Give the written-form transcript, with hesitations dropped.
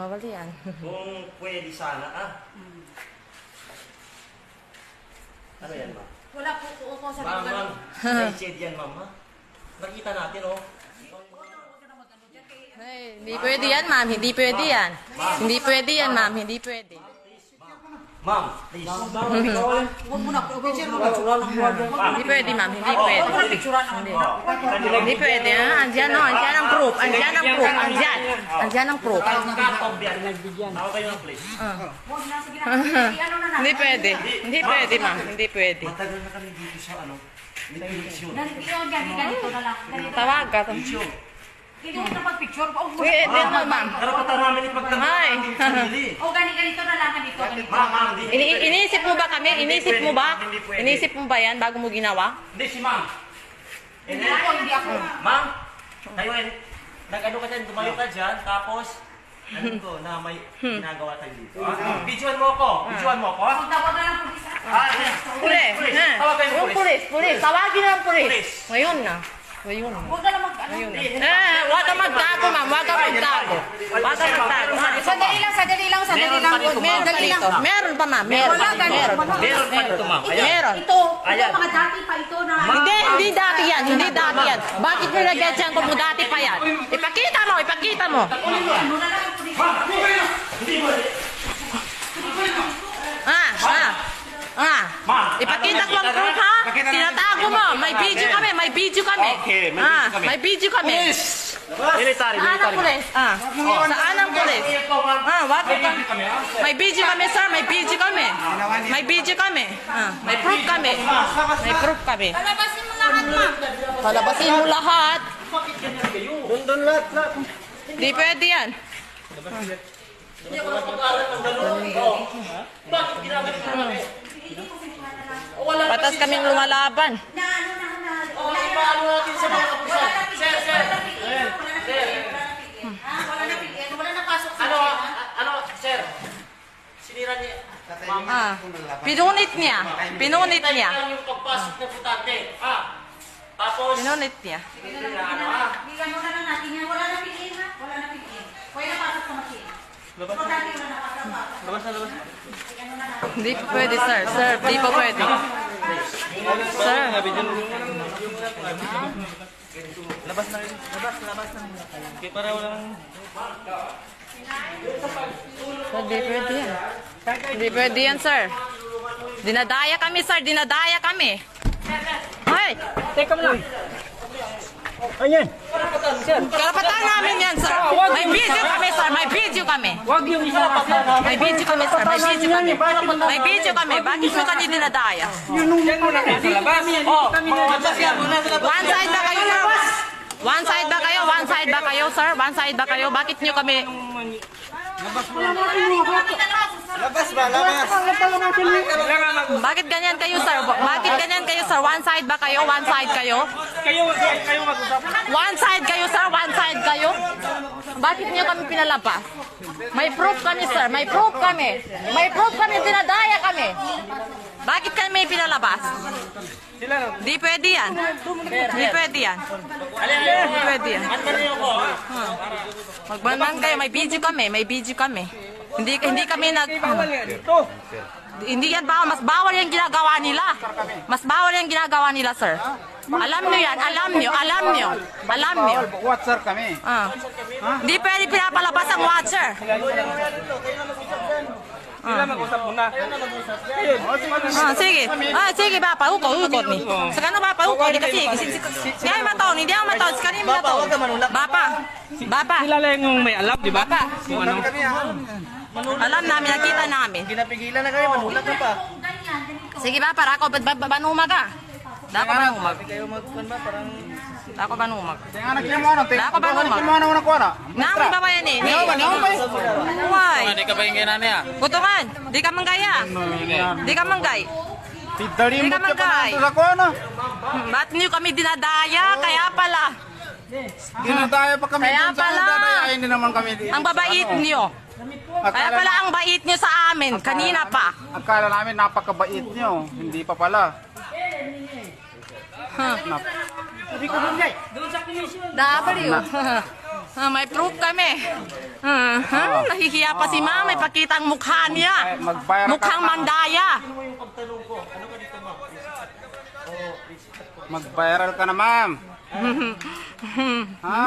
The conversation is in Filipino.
Bawal yan. Kung pwede sana, Ano yan, ma'am? Wala po ko sa Ma'am, lugar. ma'am. Shade yan, ma'am, ha? Nakita natin, oh. Ay, hindi pwede yan, ma'am. Hindi pwede yan. Hindi pwede yan, ma'am. Hindi pwede. Ma'am, please. Huwag mo na picture mo. Hindi pwede, ma'am. Hindi pwede. Hindi. Hindi pwede, ha? Andyan, no? Andyan ang proof. Andyan ang proof. Andyan. Andyan ang proof. Katong yan. Tawag kayo ng please. Huwag na, sige na. Ano na na. Hindi pwede. Hindi pwede, ma'am. Hindi pwede. Matagal na kami dito sa, eleksyon. Ganito na lang. Ganito. Tawag ka. Hindi mo na pag-picture. Pwede naman, ma'am. Karapatan namin ipagtanggol Ay. ang sarili. O, ganito na lang. Ganito. Ma'am, hindi. Iniisip mo ba kami? Iniisip mo ba? Iniisip mo ba yan bago mo ginawa? Hindi, si ma'am. Hindi ako. Ma'am, kayo nag-ano ka dyan, tumayo ka dyan, tapos, alam ko na may ginagawa tayo dito. Videoan mo ako. Videoan mo ako. Tawag na lang po isa. Pulis. Tawag kayo ng Yung pulis. Pulis. Tawagin na ang pulis. Pulis. Ngayon na. Ngayon na. Huwag na lang mag-ano. Huwag ka magtago, ma'am. Huwag ka magtago. Huwag ka magtago. Sandali lang. Meron pa dito. Meron pa, ma'am. Meron. Meron pa dito, ma'am. Ayan. Meron. Ito mga dati pa ito na. Hindi dati yan. Hindi dati yan. Bakit nilagyan siya kung dati pa yan? Ipakita mo. Ipakita mo. Ano na lang po dito. Ipakita ko ang proof, ha? Tinatago mo. May video kami. May video kami. Okay, may video kami. May video kami. Military, Saan ang pulis? Saan ang pulis? Wag ka. May video kami, sir. May video kami. May video kami. May proof kami. May proof kami. Palabasin mo lahat, ma'am. Palabasin mo lahat. Doon lahat. Hindi pwede yan. Hindi ako napag-aaral ng gano'n. Bakit ginagawa namin? Patas kaming lumalaban. Ipaano natin sa mga kapusan? Sir. Wala na pasok sa Ano, sir? Sinira niya. Pinunit niya. Pinunit niya. Sinira yung pagpasok ng putante. Tapos, Pinunit niya. Bigyan mo na lang natin yan. Wala na piliin, ha? Wala na piliin. Kaya napasok sa machine. Labas na. Hindi po pwede, sir. Sir, hindi po pwede. Sir. labas na. Okay, para walang... Hindi pwede yan. Hindi pwede yan, sir. Dinadaya kami, sir. Dinadaya kami. Ay! Teka mo lang. Ayan. Karapatan namin yan, sir. May video kami, sir. May video kami. Wag yung isa pa. May video kami, sir. May video kami. May video kami. Bakit mo kami dinadaya? Yan muna kayo sa labas. One side ba kayo, sir? One side ba kayo? One side ba kayo, sir? One side ba kayo? Bakit nyo kami... Bakit ganyan kayo, sir? Bakit ganyan kayo, sir? One side ba kayo? One side kayo? Kayo mag-usap. One side kayo, sir? One side kayo? Bakit nyo kami pinalabas? May proof kami, sir. May proof kami. May proof kami. Dinadaya kami. Bakit kami pinalabas? Di pwede yan. Di pwede yan. Di pwede yan. Magbanban kayo. May video kami. May video kami. Hindi kami nag... Hindi yan bawal. Mas bawal yung ginagawa nila. Mas bawal yung ginagawa nila, sir. Alam nyo yan. Alam nyo. Alam nyo. Alam nyo. Watcher kami. Hindi pwede pinapalabas ang watcher. Sila mag-usap muna. Sige. Sige, Papa. Ukot ni. Sekarang Papa, ukot ni kasi. Hindi matao. Hindi ako matao. Sekarang matao. Bapa. Sila lang yung may alam, di ba? Bapa. Kung ano. Alam namin. Nakita namin. Pinapigilan na kayo, manulat na pa. Sige, Papa. Ako, banumag ka. Dako banumag. Kayo magkuhan ba, parang... Dako banumag. Tingnan na kinamuha. Dako banumag. Kinamuha na kuha na. Nami ba yan eh? Why? Hindi ka ba yung ganyan niya? Kutungan. Di ka manggaya. Di ka manggay. Tidari Hindi mo ka ka pa magkay. na sa kuha na. Ba't niyo kami dinadaya? Kaya pala. Ginadaya pa kami Kaya dun sa pala. dadayain din naman kami. Ang babait niyo. Kaya pala ang bait niyo sa amin. Kanina pa. Akala namin napakabait nyo. Hindi pa pala. Dabaliw. May proof kami. Nahihiya pa si ma'am. May pakita ang mukha niya. Mag-viral ka Mukhang na. mandaya. Sino mo yung pagtanong ko? Ano ka dito, ma'am? Oo, Mag-viral ka na, ma'am. Ha?